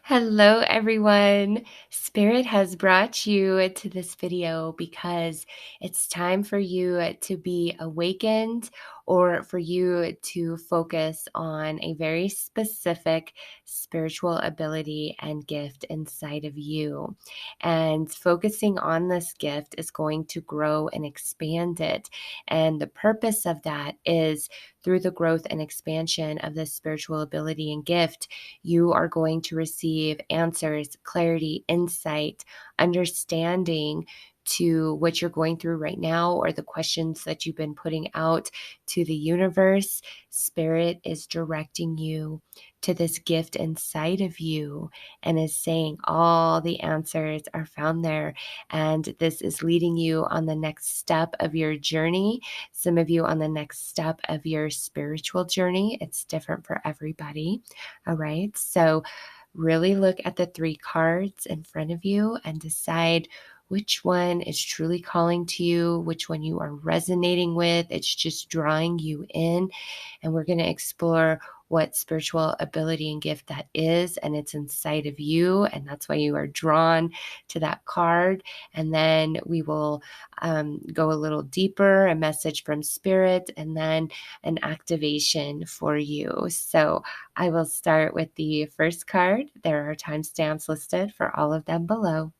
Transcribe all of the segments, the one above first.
Hello, everyone. Spirit has brought you to this video because it's time for you to be awakened or for you to focus on a very specific spiritual ability and gift inside of you. And focusing on this gift is going to grow and expand it. And the purpose of that is through the growth and expansion of this spiritual ability and gift, you are going to receive answers, clarity, insight, understanding to what you're going through right now or the questions that you've been putting out to the universe. Spirit is directing you to this gift inside of you and is saying all the answers are found there. And this is leading you on the next step of your journey. Some of you on the next step of your spiritual journey. It's different for everybody. All right. So really look at the three cards in front of you and decide which one is truly calling to you, which one you are resonating with. It's just drawing you in. And we're going to explore what spiritual ability and gift that is. And it's inside of you. And that's why you are drawn to that card. And then we will go a little deeper, a message from spirit, and then an activation for you. So I will start with the first card. There are timestamps listed for all of them below.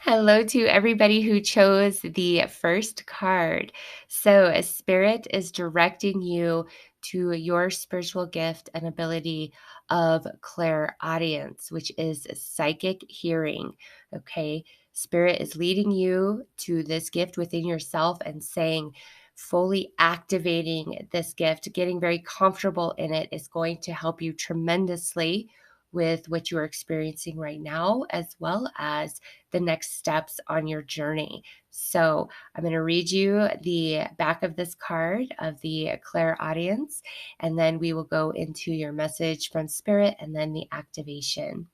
Hello to everybody who chose the first card. So, a spirit is directing you to your spiritual gift and ability of clairaudience, which is psychic hearing. Okay. Spirit is leading you to this gift within yourself and saying, fully activating this gift, getting very comfortable in it is going to help you tremendously with what you are experiencing right now, as well as the next steps on your journey. So I'm going to read you the back of this card of the clairaudience, and then we will go into your message from spirit and then the activation.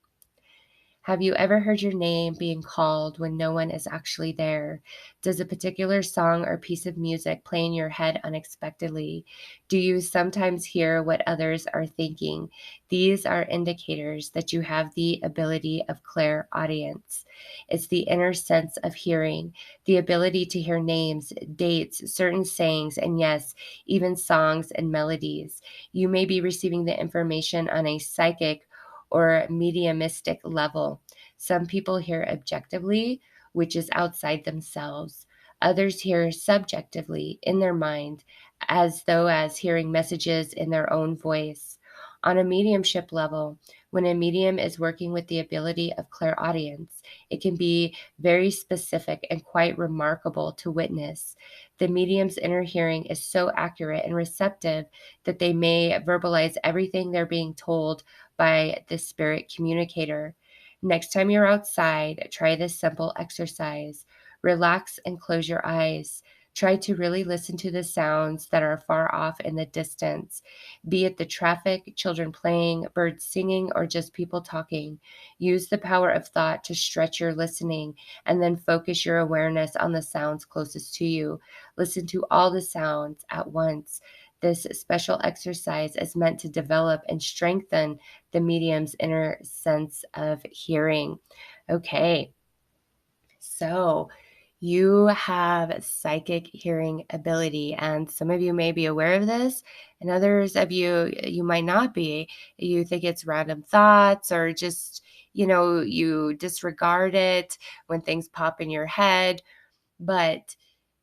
Have you ever heard your name being called when no one is actually there? Does a particular song or piece of music play in your head unexpectedly? Do you sometimes hear what others are thinking? These are indicators that you have the ability of clairaudience. It's the inner sense of hearing, the ability to hear names, dates, certain sayings, and yes, even songs and melodies. You may be receiving the information on a psychic or mediumistic level. Some people hear objectively, which is outside themselves. Others hear subjectively in their mind, as though as hearing messages in their own voice. On a mediumship level, when a medium is working with the ability of clairaudience, it can be very specific and quite remarkable to witness. The medium's inner hearing is so accurate and receptive that they may verbalize everything they're being told by the spirit communicator. Next time you're outside, try this simple exercise. Relax and close your eyes. Try to really listen to the sounds that are far off in the distance, be it the traffic, children playing, birds singing, or just people talking. Use the power of thought to stretch your listening and then focus your awareness on the sounds closest to you. Listen to all the sounds at once. This special exercise is meant to develop and strengthen the medium's inner sense of hearing. Okay, so you have psychic hearing ability, and some of you may be aware of this, and others of you might not be. You think it's random thoughts or just, you disregard it when things pop in your head, but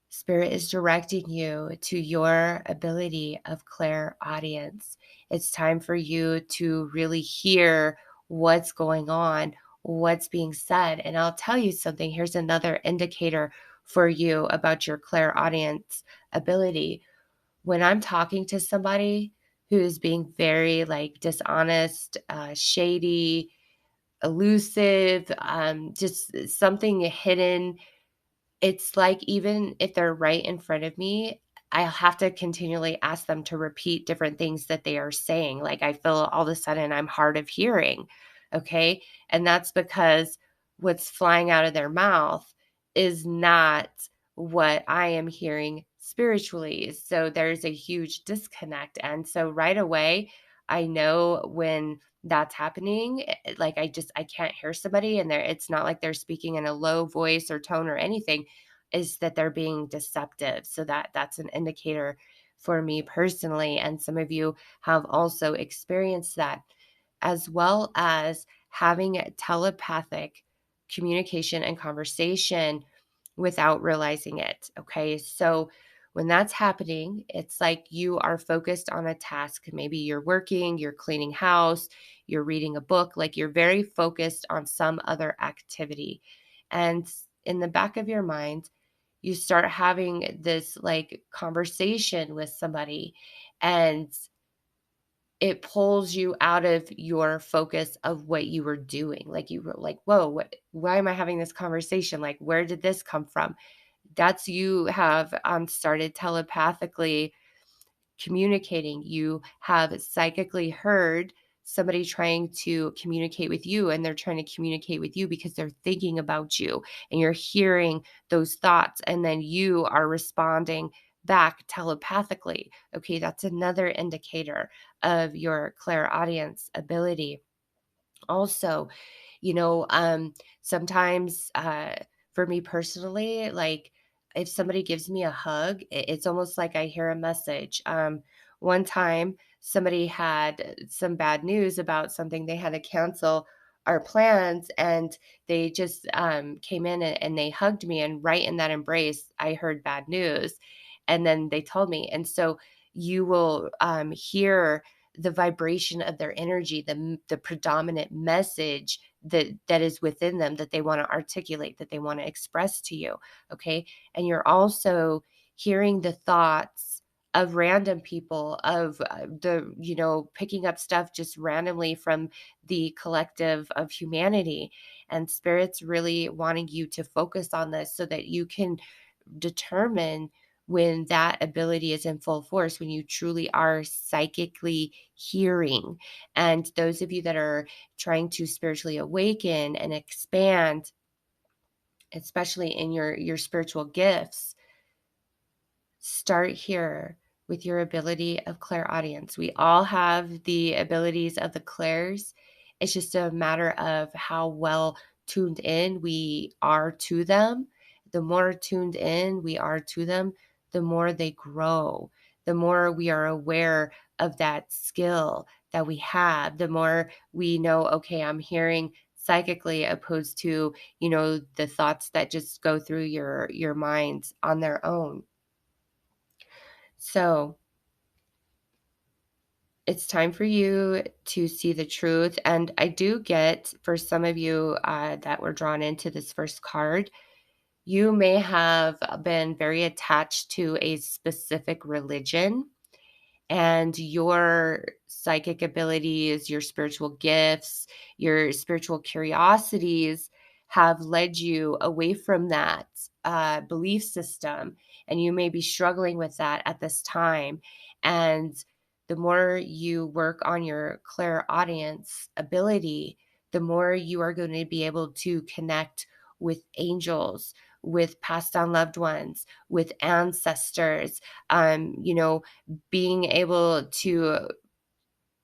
Spirit is directing you to your ability of clairaudience. It's time for you to really hear what's going on, what's being said. And I'll tell you something. Here's another indicator for you about your clairaudience ability. When I'm talking to somebody who is being very dishonest, shady, elusive, just something hidden, it's like even if they're right in front of me, I have to continually ask them to repeat different things that they are saying. Like I feel all of a sudden I'm hard of hearing. Okay. And that's because what's flying out of their mouth is not what I am hearing spiritually. So there's a huge disconnect. And so right away, I know when that's happening, like I can't hear somebody and it's not like they're speaking in a low voice or tone or anything, is that they're being deceptive. So that's an indicator for me personally, and some of you have also experienced that, as well as having telepathic communication and conversation without realizing it. Okay. So when that's happening, it's like you are focused on a task. Maybe you're working, you're cleaning house, you're reading a book, like you're very focused on some other activity. And in the back of your mind, you start having this like conversation with somebody, and it pulls you out of your focus of what you were doing. Like you were like, whoa, why am I having this conversation? Like, where did this come from? That's you have started telepathically communicating. You have psychically heard somebody trying to communicate with you, and they're trying to communicate with you because they're thinking about you, and you're hearing those thoughts, and then you are responding back telepathically. Okay, that's another indicator of your clairaudience ability. Also, sometimes for me personally, like if somebody gives me a hug, it's almost like I hear a message. One time somebody had some bad news about something, they had to cancel our plans, and they just came in and they hugged me, and right in that embrace I heard bad news, and then they told me. And so you will hear the vibration of their energy, the predominant message that is within them, that they want to articulate, that they want to express to you. Okay. And you're also hearing the thoughts of random people, of picking up stuff just randomly from the collective of humanity, and spirits really wanting you to focus on this so that you can determine when that ability is in full force, when you truly are psychically hearing. And those of you that are trying to spiritually awaken and expand, especially in your spiritual gifts, start here with your ability of clairaudience. We all have the abilities of the clairs. It's just a matter of how well tuned in we are to them. The more tuned in we are to them, the more they grow. The more we are aware of that skill that we have, the more we know, okay, I'm hearing psychically, opposed to, the thoughts that just go through your minds on their own. So it's time for you to see the truth. And I do get, for some of you that were drawn into this first card, you may have been very attached to a specific religion, and your psychic abilities, your spiritual gifts, your spiritual curiosities have led you away from that belief system. And you may be struggling with that at this time. And the more you work on your clairaudience ability, the more you are going to be able to connect with angels, with passed down loved ones, with ancestors, being able to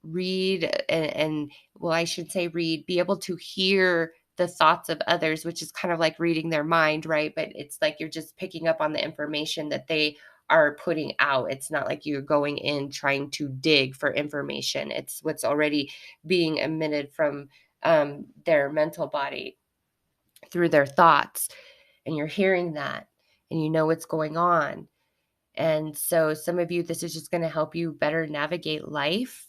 read and well, I should say read, be able to hear the thoughts of others, which is kind of like reading their mind, right? But it's like you're just picking up on the information that they are putting out. It's not like you're going in trying to dig for information. It's what's already being emitted from their mental body through their thoughts. And you're hearing that, and you know what's going on. And so some of you, this is just going to help you better navigate life,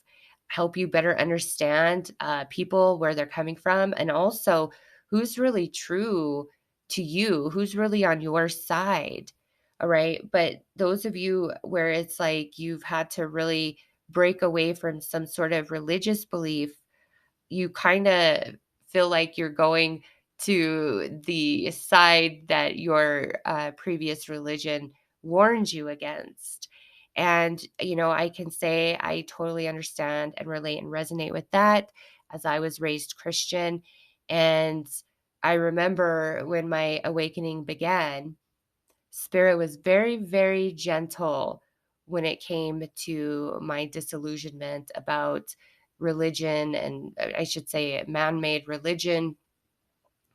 help you better understand people, where they're coming from, and also who's really true to you, who's really on your side. All right. But those of you where it's like you've had to really break away from some sort of religious belief, you kind of feel like you're going to the side that your previous religion warned you against. And, I can say I totally understand and relate and resonate with that, as I was raised Christian. And I remember when my awakening began, Spirit was very, very gentle when it came to my disillusionment about religion, and I should say man-made religion,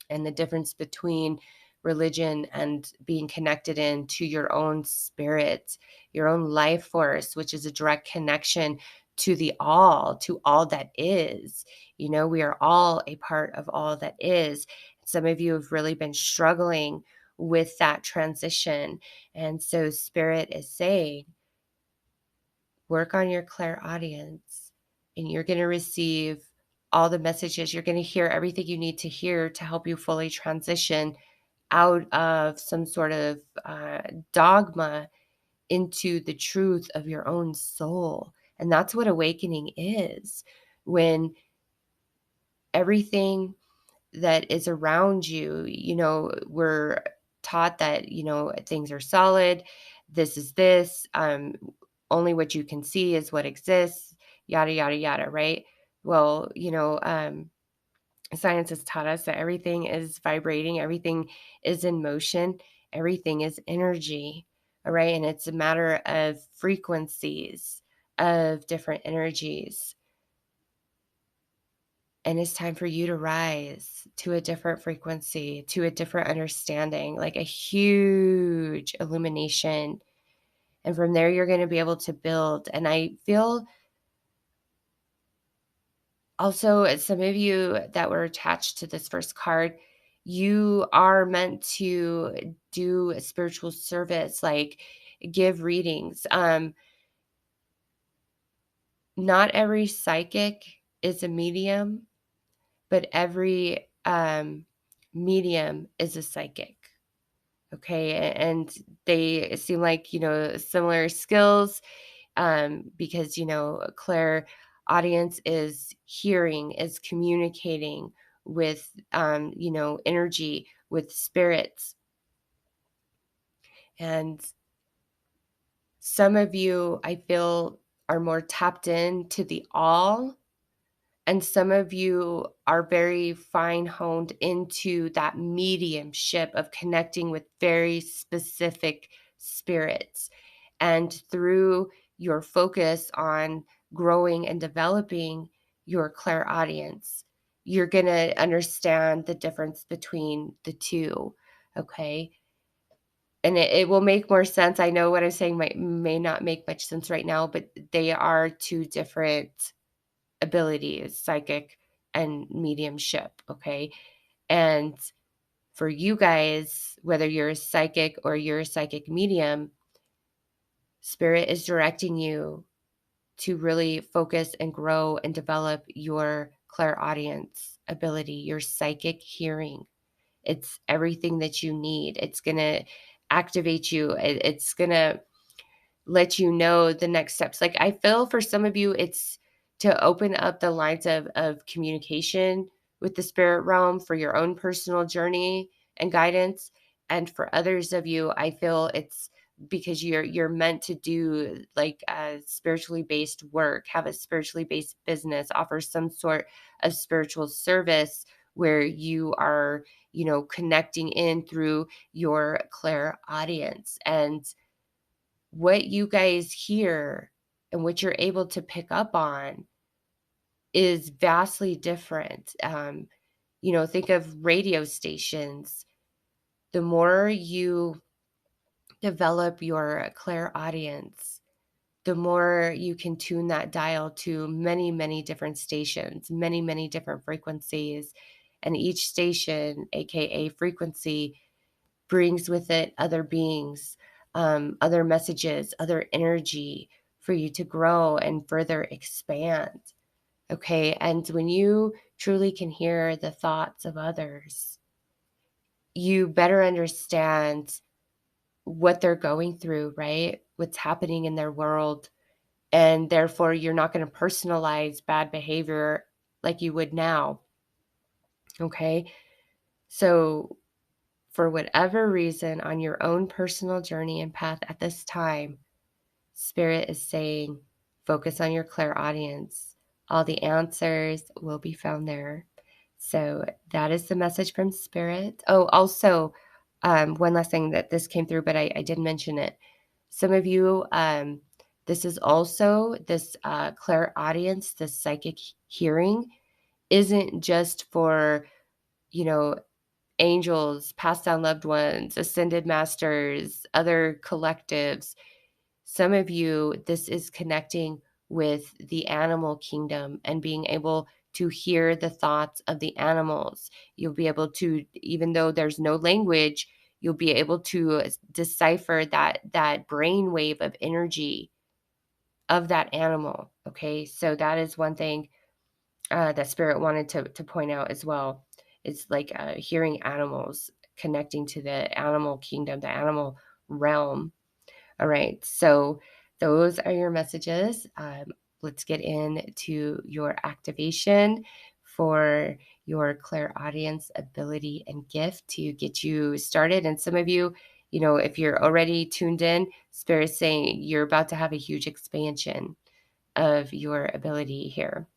and the difference between religion and being connected into your own spirit, your own life force, which is a direct connection to all that is. You know, we are all a part of all that is. Some of you have really been struggling with that transition. And so Spirit is saying, work on your clairaudience, and you're going to receive all the messages. You're going to hear everything you need to hear to help you fully transition out of some sort of dogma into the truth of your own soul. And that's what awakening is, when everything that is around you, you know, we're taught that, you know, things are solid. This is this. Only what you can see is what exists, yada, yada, yada, right? Well, you know, science has taught us that everything is vibrating, everything is in motion, everything is energy, all right? And it's a matter of frequencies of different energies. And it's time for you to rise to a different frequency, to a different understanding, like a huge illumination. And from there, you're going to be able to build. And I feel also, some of you that were attached to this first card, you are meant to do a spiritual service, like give readings. Not every psychic is a medium, but every medium is a psychic. Okay. And they seem like, you know, similar skills, because, you know, Claire audience is hearing, is communicating with, you know, energy, with spirits. And some of you, I feel, are more tapped into the all. And some of you are very fine honed into that mediumship of connecting with very specific spirits. And through your focus on growing and developing your clairaudience, you're going to understand the difference between the two. Okay. And it will make more sense. I know what I'm saying may not make much sense right now, but they are two different abilities, psychic and mediumship, okay? And for you guys, whether you're a psychic or you're a psychic medium, Spirit is directing you to really focus and grow and develop your clairaudience ability, your psychic hearing. It's everything that you need. It's going to activate you. It's going to let you know the next steps. Like, I feel for some of you, it's to open up the lines of communication with the spirit realm for your own personal journey and guidance. And for others of you, I feel it's because you're meant to do like a spiritually based work, have a spiritually based business, offer some sort of spiritual service where you are, you know, connecting in through your clairaudience. And what you guys hear and what you're able to pick up on is vastly different. You know, think of radio stations. The more you develop your clairaudience, the more you can tune that dial to many, many different stations, many, many different frequencies. And each station, AKA frequency, brings with it other beings, other messages, other energy for you to grow and further expand. Okay. And when you truly can hear the thoughts of others, you better understand what they're going through, right? What's happening in their world. And therefore, you're not going to personalize bad behavior like you would now. Okay. So, for whatever reason, on your own personal journey and path at this time, Spirit is saying, focus on your clairaudience. All the answers will be found there. So that is the message from Spirit. Oh, also, one last thing that this came through, but I did mention it. Some of you This is also this clairaudience, this psychic hearing isn't just for, you know, angels, passed down loved ones, ascended masters, other collectives. Some of you, this is connecting with the animal kingdom and being able to hear the thoughts of the animals. You'll be able to, even though there's no language, you'll be able to decipher that brain wave of energy of that animal. Okay, so that is one thing that spirit wanted to point out as well. It's like hearing animals, connecting to the animal kingdom, the animal realm. All right, so those are your messages. Let's get into your activation for your clairaudience ability and gift to get you started. And some of you, if you're already tuned in, Spirit's saying you're about to have a huge expansion of your ability here.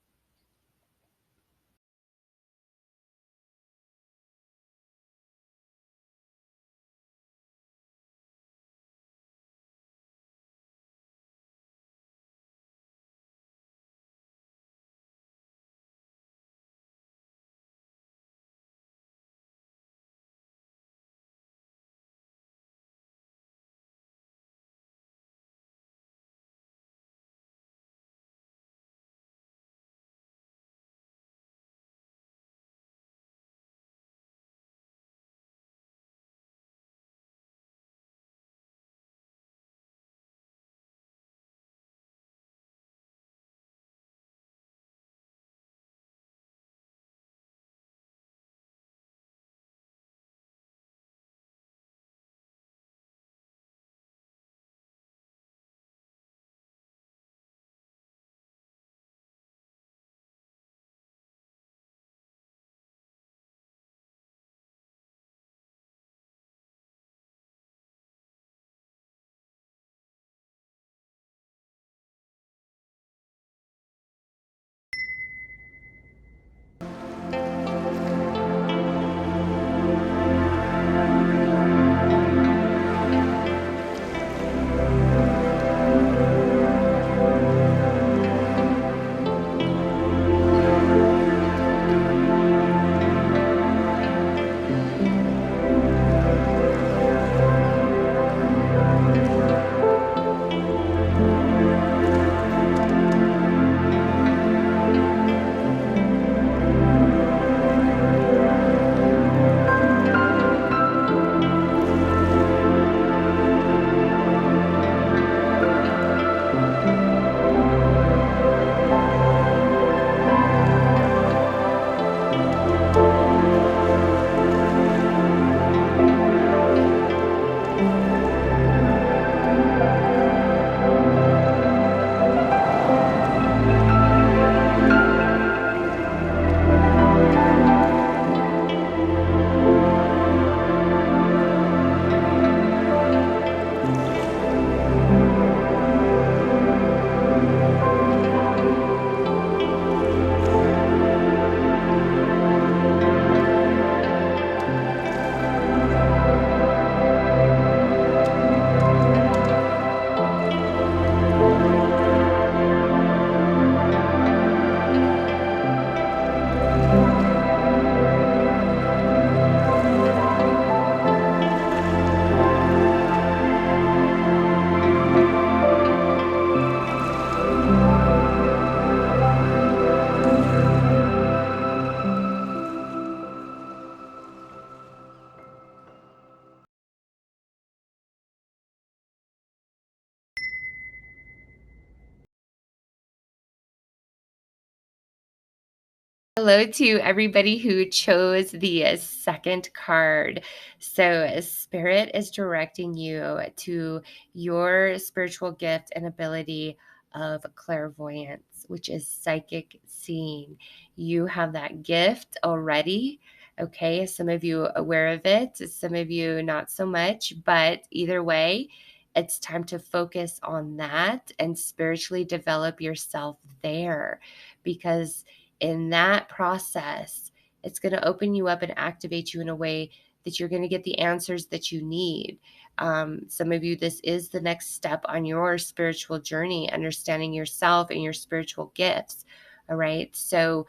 Hello to everybody who chose the second card. So, Spirit is directing you to your spiritual gift and ability of clairvoyance, which is psychic seeing. You have that gift already. Okay, some of you aware of it, some of you not so much, but either way, it's time to focus on that and spiritually develop yourself there, because in that process, it's going to open you up and activate you in a way that you're going to get the answers that you need. Some of you, this is the next step on your spiritual journey, understanding yourself and your spiritual gifts. All right. So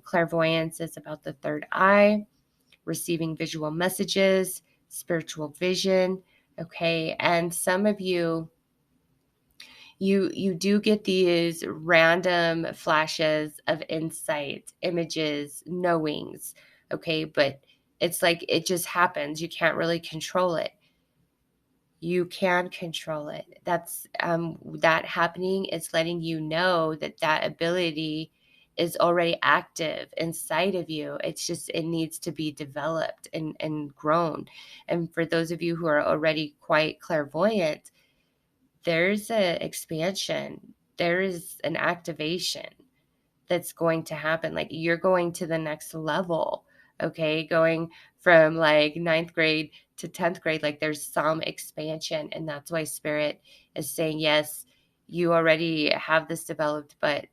clairvoyance is about the third eye, receiving visual messages, spiritual vision. Okay. And some of you do get these random flashes of insight, images, knowings. Okay. But it's like it just happens. You can't really control it. You can control it. That's that happening is letting you know that that ability is already active inside of you. It's just it needs to be developed and grown. And for those of you who are already quite clairvoyant, there's an expansion. There is an activation that's going to happen. Like you're going to the next level, okay? Going from like ninth grade to 10th grade, like there's some expansion. And that's why Spirit is saying, yes, you already have this developed, but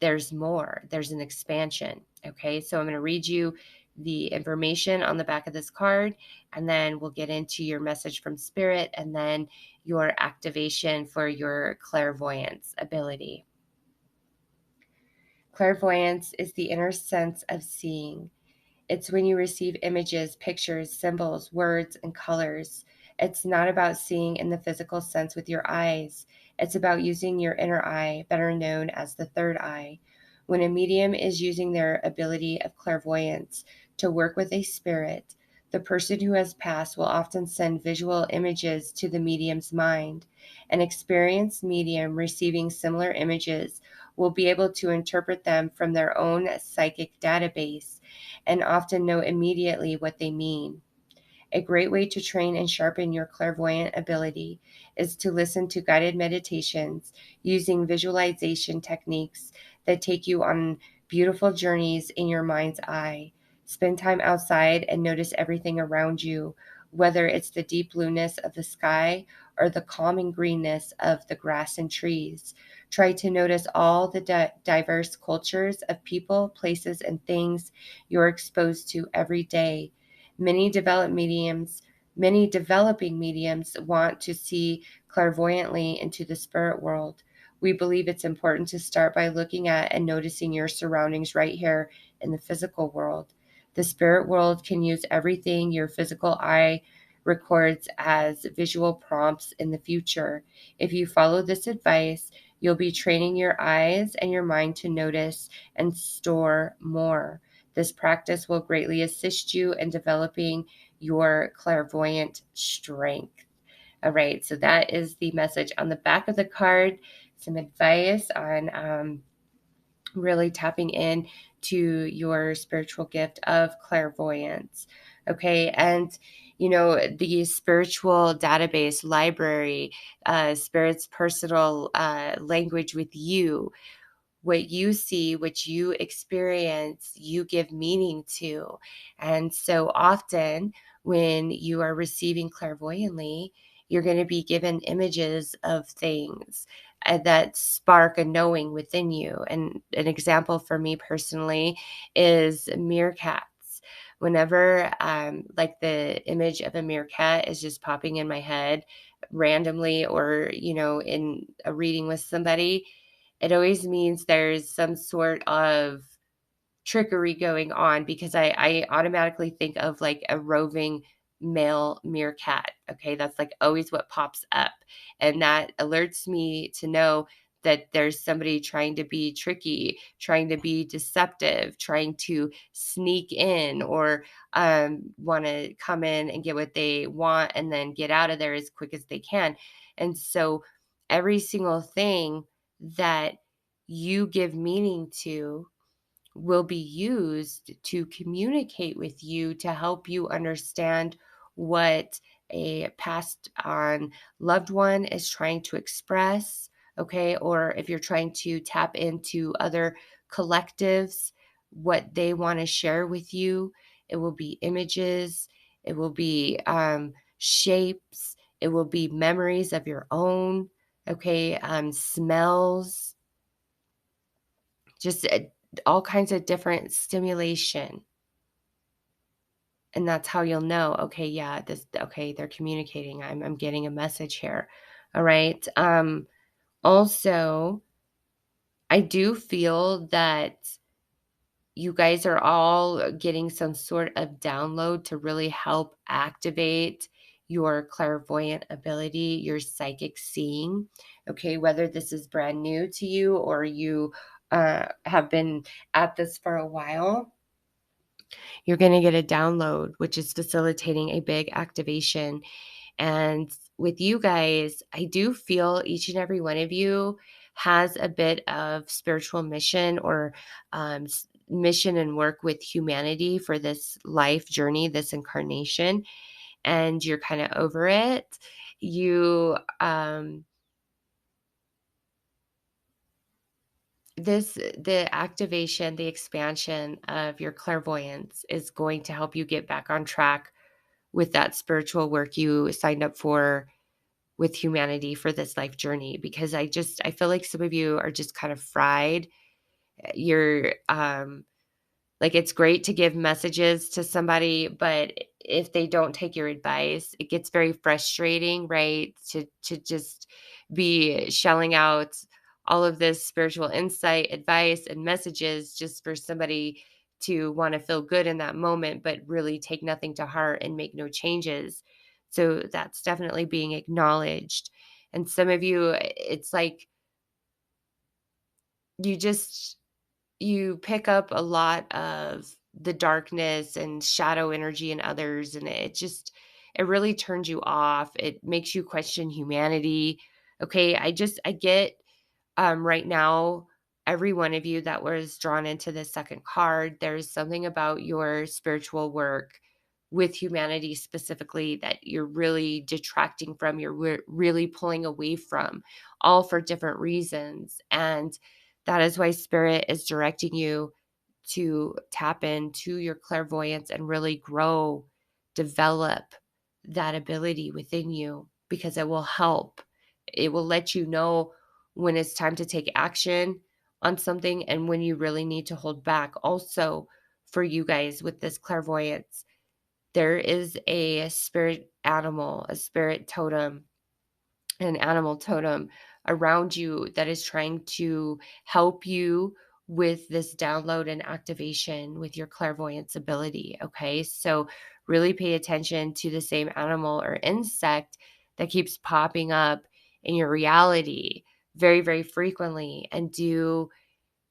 there's more. There's an expansion, okay? So I'm going to read you the information on the back of this card, and then we'll get into your message from Spirit and then your activation for your clairvoyance ability. Clairvoyance is the inner sense of seeing. It's when you receive images, pictures, symbols, words, and colors. It's not about seeing in the physical sense with your eyes. It's about using your inner eye, better known as the third eye. When a medium is using their ability of clairvoyance to work with a spirit, the person who has passed will often send visual images to the medium's mind. An experienced medium receiving similar images will be able to interpret them from their own psychic database and often know immediately what they mean. A great way to train and sharpen your clairvoyant ability is to listen to guided meditations using visualization techniques that take you on beautiful journeys in your mind's eye. Spend time outside and notice everything around you, whether it's the deep blueness of the sky or the calming greenness of the grass and trees. Try to notice all the diverse cultures of people, places, and things you're exposed to every day. Many many developing mediums want to see clairvoyantly into the spirit world. We believe it's important to start by looking at and noticing your surroundings right here in the physical world. The spirit world can use everything your physical eye records as visual prompts in the future. If you follow this advice, you'll be training your eyes and your mind to notice and store more. This practice will greatly assist you in developing your clairvoyant strength. All right, so that is the message on the back of the card. Some advice on really tapping in to your spiritual gift of clairvoyance. Okay, and you know, the spiritual database library, Spirit's personal language with you, what you see, what you experience, you give meaning to. And so often when you are receiving clairvoyantly, you're going to be given images of things that spark a knowing within you. And an example for me personally is meerkats. Whenever like the image of a meerkat is just popping in my head randomly, or you know, in a reading with somebody, it always means there's some sort of trickery going on, because I automatically think of like a roving male meerkat. Okay, that's like always what pops up. And that alerts me to know that there's somebody trying to be tricky, trying to be deceptive, trying to sneak in, or want to come in and get what they want and then get out of there as quick as they can. And so every single thing that you give meaning to will be used to communicate with you to help you understand what a passed on loved one is trying to express. Okay, or if you're trying to tap into other collectives, what they want to share with you, it will be images, it will be shapes, it will be memories of your own. Okay, smells, just all kinds of different stimulation. And that's how you'll know, okay, yeah, okay, they're communicating. I'm getting a message here. All right. Also, I do feel that you guys are all getting some sort of download to really help activate your clairvoyant ability, your psychic seeing. Okay, whether this is brand new to you or you have been at this for a while, you're going to get a download, which is facilitating a big activation. And with you guys, I do feel each and every one of you has a bit of spiritual mission or mission and work with humanity for this life journey, this incarnation, and you're kind of over it. You, the activation, the expansion of your clairvoyance is going to help you get back on track with that spiritual work you signed up for with humanity for this life journey, because I feel like some of you are just kind of fried. You're like, it's great to give messages to somebody, but if they don't take your advice, it gets very frustrating, right? To just be shelling out all of this spiritual insight, advice, and messages just for somebody to want to feel good in that moment, but really take nothing to heart and make no changes. So that's definitely being acknowledged. And some of you, it's like you just you pick up a lot of the darkness and shadow energy in others, and it really turns you off. It makes you question humanity. Okay, I get right now, every one of you that was drawn into the second card, there's something about your spiritual work with humanity specifically that you're really detracting from, you're really pulling away from, all for different reasons. And that is why spirit is directing you to tap into your clairvoyance and really grow, develop that ability within you, because it will help. It will let you know when it's time to take action on something and when you really need to hold back. Also, for you guys with this clairvoyance, there is a spirit animal, a spirit totem, an animal totem around you that is trying to help you with this download and activation with your clairvoyance ability. Okay. So, really pay attention to the same animal or insect that keeps popping up in your reality very, very frequently, and do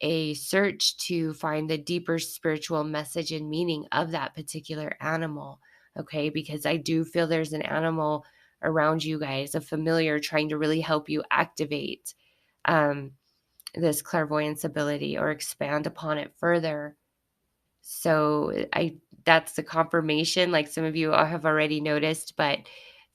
a search to find the deeper spiritual message and meaning of that particular animal. Okay. Because I do feel there's an animal around you guys, a familiar trying to really help you activate um, this clairvoyance ability or expand upon it further. So that's the confirmation. Like, some of you have already noticed, but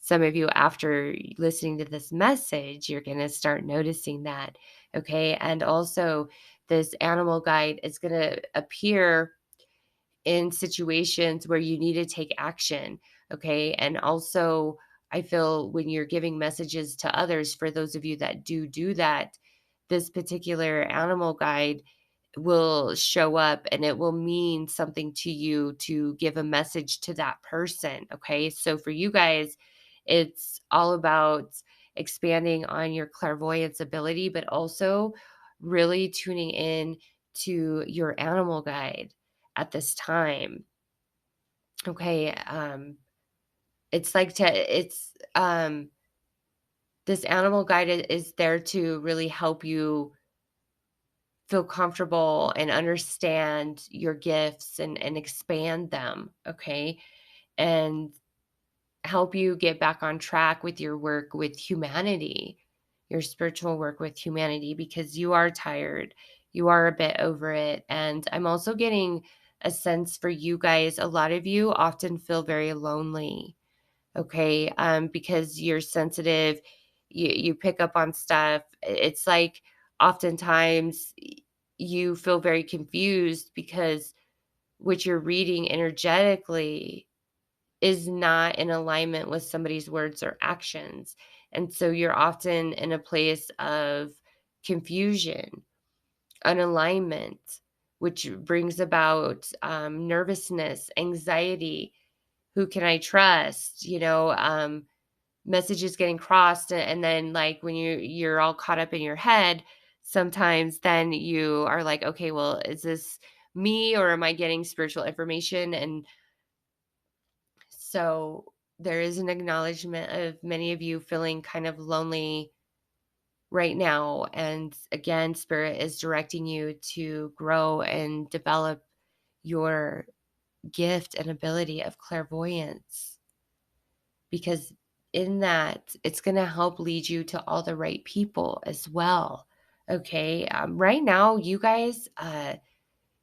some of you, after listening to this message, you're going to start noticing that. Okay. And also, this animal guide is going to appear in situations where you need to take action. Okay. And also, I feel when you're giving messages to others, for those of you that do that, this particular animal guide will show up and it will mean something to you to give a message to that person. Okay. So for you guys, it's all about expanding on your clairvoyance ability, but also really tuning in to your animal guide at this time. Okay. It's like this animal guide is there to really help you feel comfortable and understand your gifts and expand them. Okay. And help you get back on track with your work with humanity, your spiritual work with humanity, because you are tired. You are a bit over it. And I'm also getting a sense for you guys. A lot of you often feel very lonely. Okay. Because you're sensitive, you pick up on stuff. It's like oftentimes you feel very confused because what you're reading energetically is not in alignment with somebody's words or actions. And so you're often in a place of confusion, unalignment, which brings about nervousness, anxiety. who can I trust? Messages getting crossed, and then like when you're all caught up in your head, sometimes then you are like, okay, well, is this me or am I getting spiritual information? And so there is an acknowledgement of many of you feeling kind of lonely right now. And again, Spirit is directing you to grow and develop your gift and ability of clairvoyance, because in that, it's going to help lead you to all the right people as well. Okay. Right now, you guys,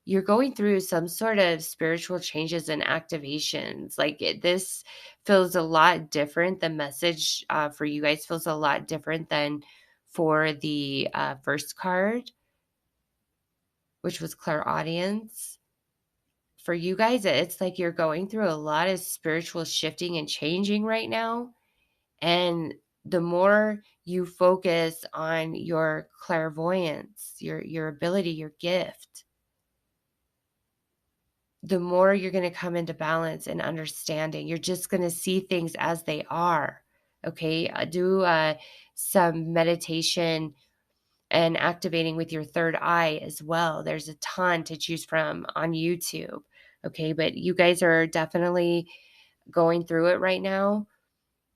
you're going through some sort of spiritual changes and activations. Like this feels a lot different. The message for you guys feels a lot different than for the first card, which was clairaudience. For you guys, it's like you're going through a lot of spiritual shifting and changing right now. And the more you focus on your clairvoyance, your ability, your gift, the more you're going to come into balance and understanding. You're just going to see things as they are. Okay. Do some meditation and activating with your third eye as well. There's a ton to choose from on YouTube. Okay. But you guys are definitely going through it right now,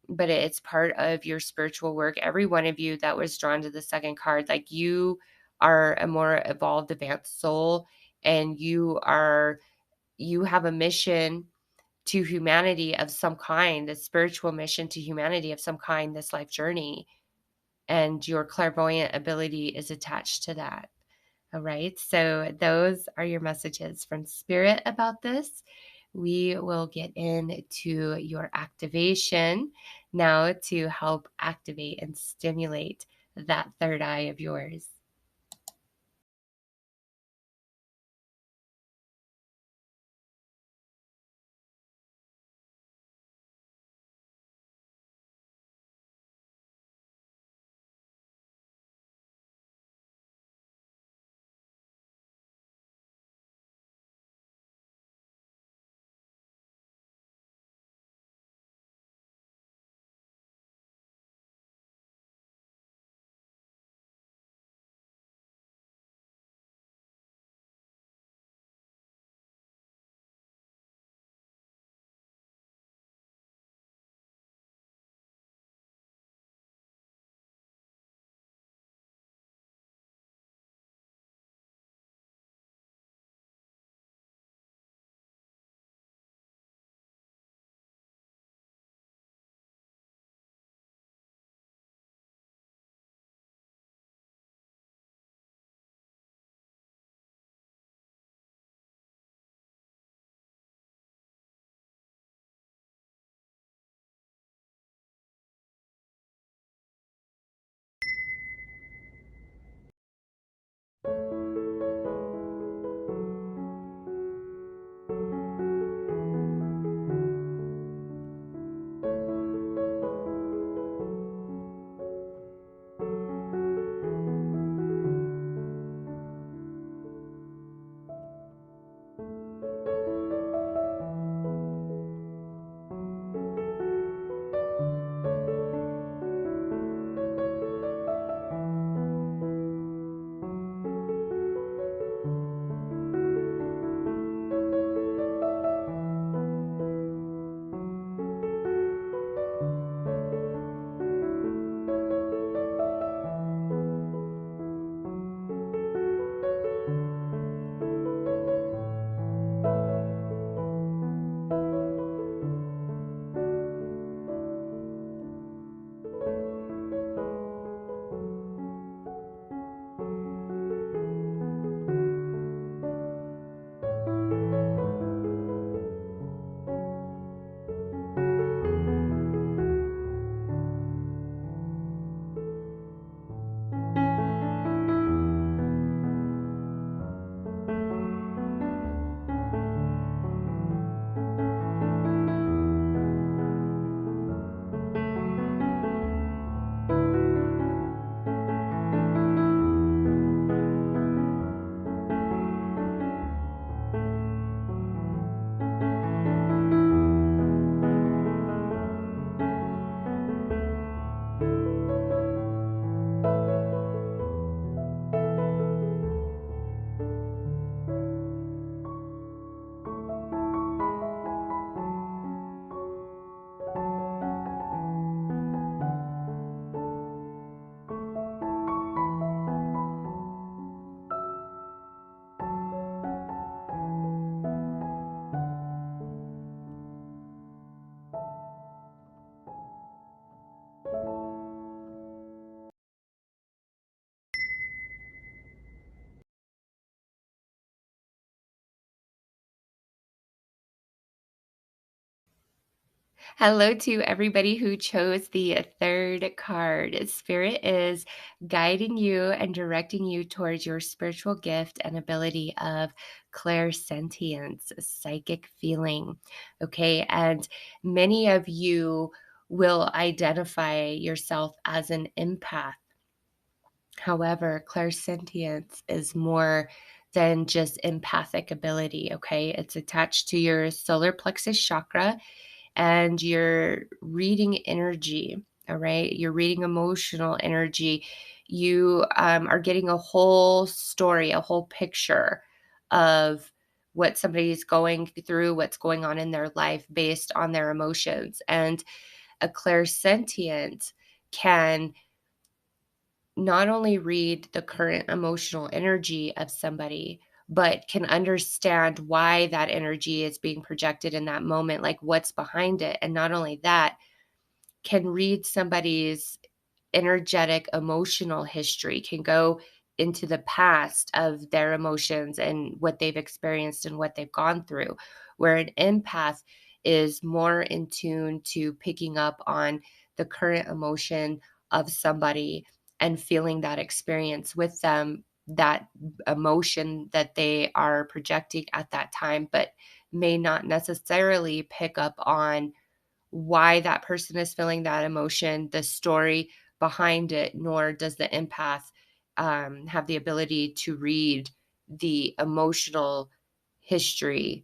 but it's part of your spiritual work. Every one of you that was drawn to the second card, like you are a more evolved, advanced soul, and you have a mission to humanity of some kind, a spiritual mission to humanity of some kind, this life journey. And your clairvoyant ability is attached to that. All right. So those are your messages from Spirit about this. We will get into your activation now to help activate and stimulate that third eye of yours. Hello to everybody who chose the third card. Spirit is guiding you and directing you towards your spiritual gift and ability of clairsentience, psychic feeling. Okay. And many of you will identify yourself as an empath. However, clairsentience is more than just empathic ability. Okay. It's attached to your solar plexus chakra and you're reading energy. All right. You're reading emotional energy. You are getting a whole story, a whole picture of what somebody's going through, what's going on in their life based on their emotions. And a clairsentient can not only read the current emotional energy of somebody, but can understand why that energy is being projected in that moment, like what's behind it. And not only that, can read somebody's energetic emotional history, can go into the past of their emotions and what they've experienced and what they've gone through, where an empath is more in tune to picking up on the current emotion of somebody and feeling that experience with them, that emotion that they are projecting at that time, but may not necessarily pick up on why that person is feeling that emotion, the story behind it, nor does the empath have the ability to read the emotional history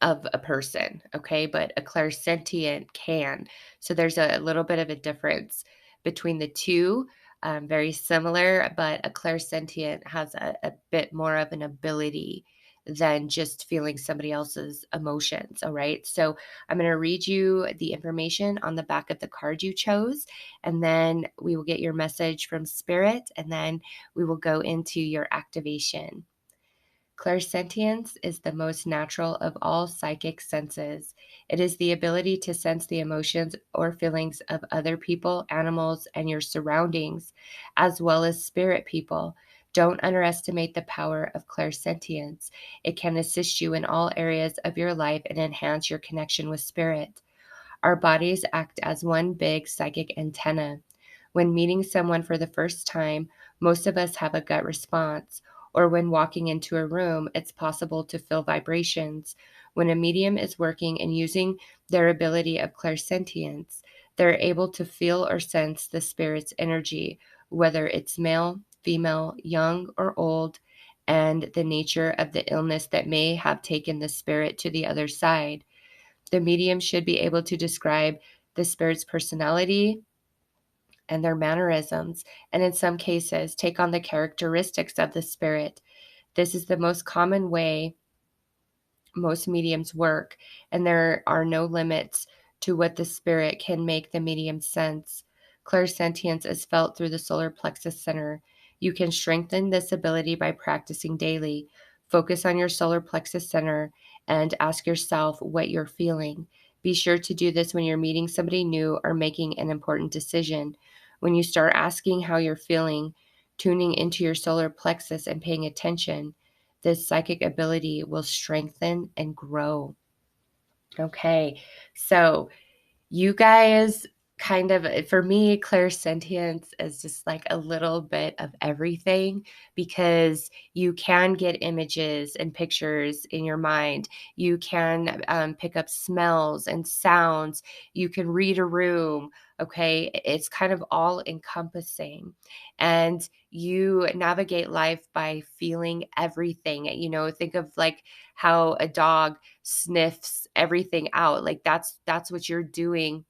of a person. Okay. But a clairsentient can. So there's a little bit of a difference between the two. Very similar, but a clairsentient has a bit more of an ability than just feeling somebody else's emotions. All right. So I'm going to read you the information on the back of the card you chose, and then we will get your message from spirit, and then we will go into your activation. Clairsentience is the most natural of all psychic senses. It is the ability to sense the emotions or feelings of other people, animals, and your surroundings, as well as spirit people. Don't underestimate the power of clairsentience. It can assist you in all areas of your life and enhance your connection with spirit. Our bodies act as one big psychic antenna. When meeting someone for the first time, most of us have a gut response, or when walking into a room, it's possible to feel vibrations. When a medium is working and using their ability of clairsentience, they're able to feel or sense the spirit's energy, whether it's male, female, young, or old, and the nature of the illness that may have taken the spirit to the other side. The medium should be able to describe the spirit's personality and their mannerisms, and in some cases, take on the characteristics of the spirit. This is the most common way most mediums work, and there are no limits to what the spirit can make the medium sense. Clairsentience is felt through the solar plexus center. You can strengthen this ability by practicing daily. Focus on your solar plexus center and ask yourself what you're feeling. Be sure to do this when you're meeting somebody new or making an important decision. When you start asking how you're feeling, tuning into your solar plexus and paying attention, this psychic ability will strengthen and grow. Okay, so you guys kind of, for me, clairsentience is just like a little bit of everything because you can get images and pictures in your mind. You can pick up smells and sounds. You can read a room. Okay. It's kind of all encompassing. And you navigate life by feeling everything. Think of like how a dog sniffs everything out. Like that's what you're doing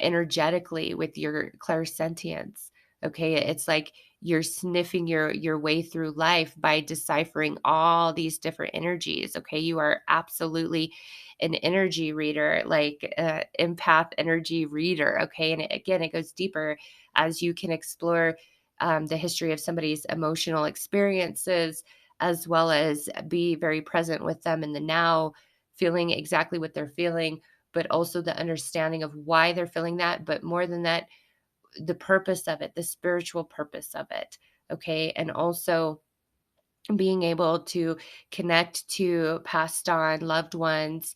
energetically with your clairsentience. Okay. It's like you're sniffing your way through life by deciphering all these different energies. Okay. You are absolutely an energy reader, like empath energy reader. Okay. And again, it goes deeper as you can explore the history of somebody's emotional experiences, as well as be very present with them in the now, feeling exactly what they're feeling, but also the understanding of why they're feeling that. But more than that, the purpose of it, the spiritual purpose of it. Okay. And also being able to connect to passed on loved ones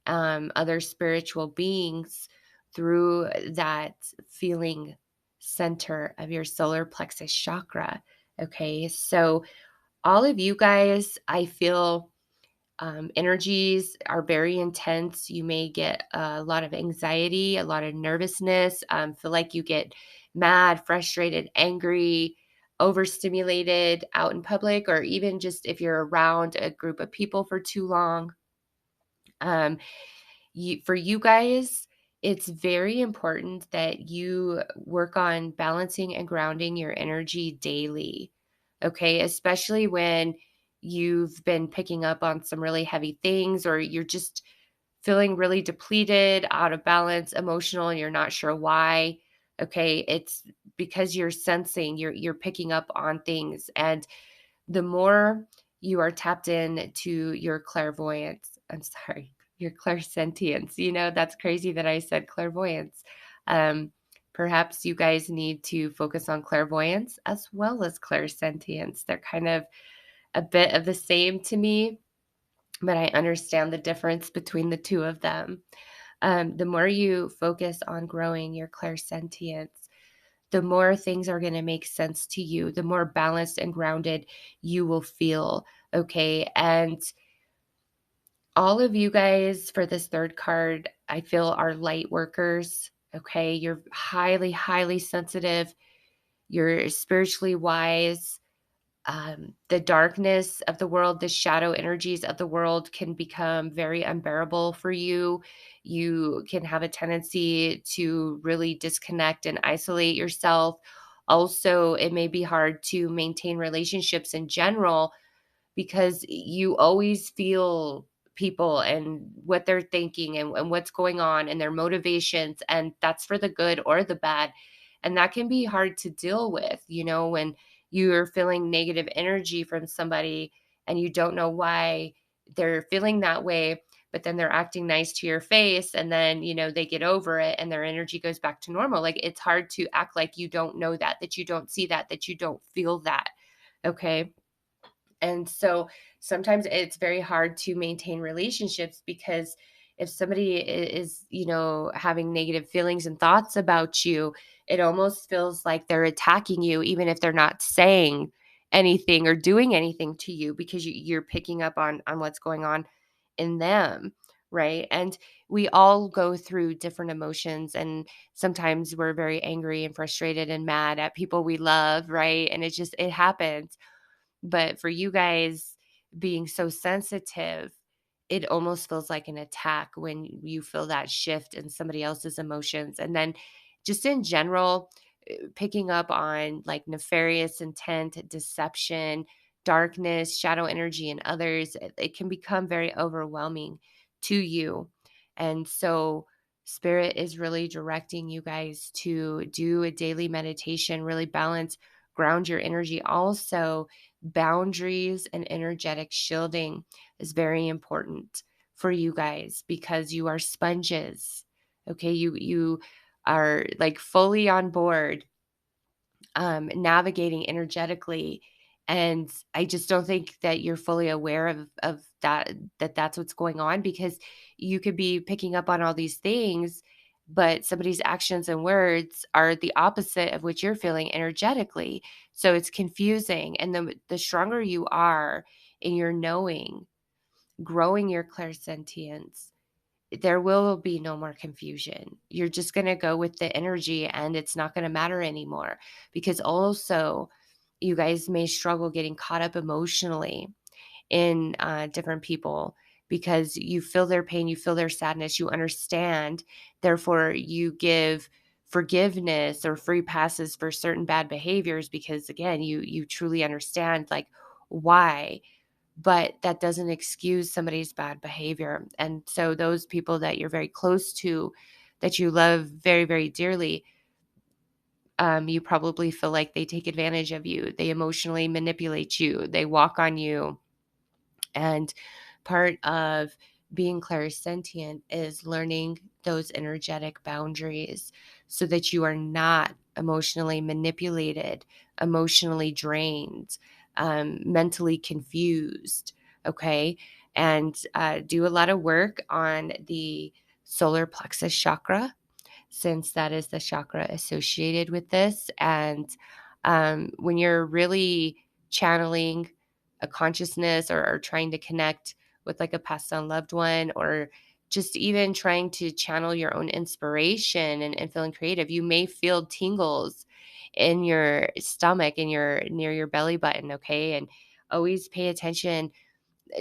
other spiritual beings through that feeling center of your solar plexus chakra. Okay, so all of you guys, I feel energies are very intense. You may get a lot of anxiety, a lot of nervousness, feel like you get mad, frustrated, angry, overstimulated out in public, or even just if you're around a group of people for too long. Um, for you guys, it's very important that you work on balancing and grounding your energy daily. Okay. Especially when you've been picking up on some really heavy things, or you're just feeling really depleted, out of balance, emotional, and you're not sure why. Okay. It's because you're sensing, you're picking up on things. And the more you are tapped in to your clairvoyance, I'm sorry, your clairsentience. That's crazy that I said clairvoyance. Um, Perhaps you guys need to focus on clairvoyance as well as clairsentience. They're kind of a bit of the same to me, but I understand the difference between the two of them. The more you focus on growing your clairsentience, the more things are going to make sense to you, the more balanced and grounded you will feel. Okay. And all of you guys for this third card, I feel are light workers. Okay. You're highly, highly sensitive. You're spiritually wise. The darkness of the world, the shadow energies of the world can become very unbearable for you. You can have a tendency to really disconnect and isolate yourself. Also, it may be hard to maintain relationships in general because you always feel people and what they're thinking and what's going on and their motivations. And that's for the good or the bad. And that can be hard to deal with, when you're feeling negative energy from somebody and you don't know why they're feeling that way, but then they're acting nice to your face, and then, they get over it and their energy goes back to normal. Like, it's hard to act like you don't know that you don't see that you don't feel that. Okay. And so sometimes it's very hard to maintain relationships because if somebody is, having negative feelings and thoughts about you, it almost feels like they're attacking you, even if they're not saying anything or doing anything to you, because you're picking up on what's going on in them. Right. And we all go through different emotions. And sometimes we're very angry and frustrated and mad at people we love. Right. And it happens. But for you guys being so sensitive, it almost feels like an attack when you feel that shift in somebody else's emotions. And then just in general, picking up on like nefarious intent, deception, darkness, shadow energy in others, it can become very overwhelming to you. And so Spirit is really directing you guys to do a daily meditation, really balance, ground your energy. Also, boundaries and energetic shielding is very important for you guys because you are sponges. Okay, you are like fully on board, navigating energetically. And I just don't think that you're fully aware of that's what's going on, because you could be picking up on all these things, but somebody's actions and words are the opposite of what you're feeling energetically. So it's confusing. And the stronger you are in your knowing, growing your clairsentience, there will be no more confusion. You're just going to go with the energy and it's not going to matter anymore, because also you guys may struggle getting caught up emotionally in different people because you feel their pain, you feel their sadness, you understand. Therefore, you give forgiveness or free passes for certain bad behaviors because, again, you truly understand like why. But that doesn't excuse somebody's bad behavior. And so those people that you're very close to, that you love very, very dearly, you probably feel like they take advantage of you. They emotionally manipulate you. They walk on you. And part of being clairsentient is learning those energetic boundaries so that you are not emotionally manipulated, emotionally drained, mentally confused. Okay. and do a lot of work on the solar plexus chakra, since that is the chakra associated with this. And when you're really channeling a consciousness, or trying to connect with like a passed on loved one, or just even trying to channel your own inspiration, and feeling creative, you may feel tingles in your stomach, and your near your belly button. Okay. And always pay attention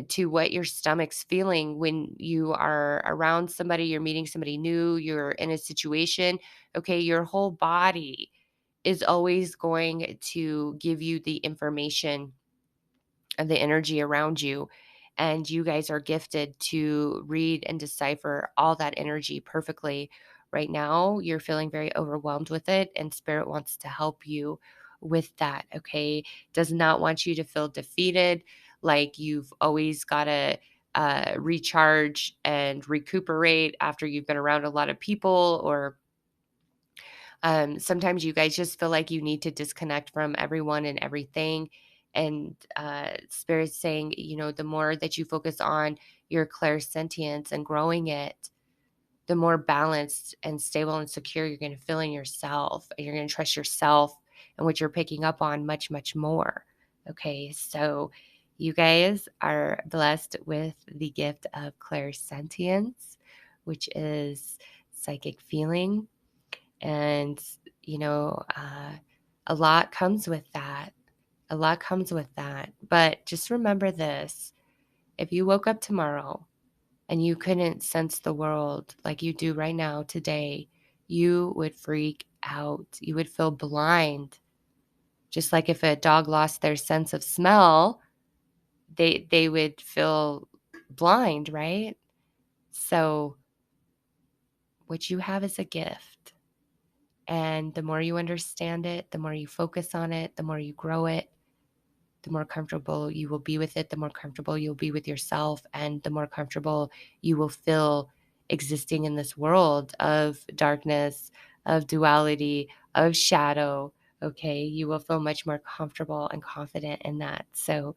to what your stomach's feeling when you are around somebody, you're meeting somebody new, you're in a situation. Okay, your whole body is always going to give you the information of the energy around you. And you guys are gifted to read and decipher all that energy perfectly. Right now, you're feeling very overwhelmed with it, and Spirit wants to help you with that. Okay. Does not want you to feel defeated, like you've always got to recharge and recuperate after you've been around a lot of people, or sometimes you guys just feel like you need to disconnect from everyone and everything. And Spirit's saying, the more that you focus on your clairsentience and growing it, the more balanced and stable and secure you're going to feel in yourself. And you're going to trust yourself and what you're picking up on much, much more. Okay. So you guys are blessed with the gift of clairsentience, which is psychic feeling. And, you know, uh, a lot comes with that. A lot comes with that. But just remember this: if you woke up tomorrow and you couldn't sense the world like you do right now today, you would freak out. You would feel blind. Just like if a dog lost their sense of smell, they would feel blind, right? So what you have is a gift. And the more you understand it, the more you focus on it, the more you grow it, the more comfortable you will be with it, the more comfortable you'll be with yourself, and the more comfortable you will feel existing in this world of darkness, of duality, of shadow. Okay, you will feel much more comfortable and confident in that. So,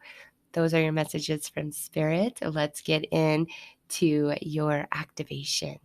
those are your messages from Spirit. Let's get into your activation.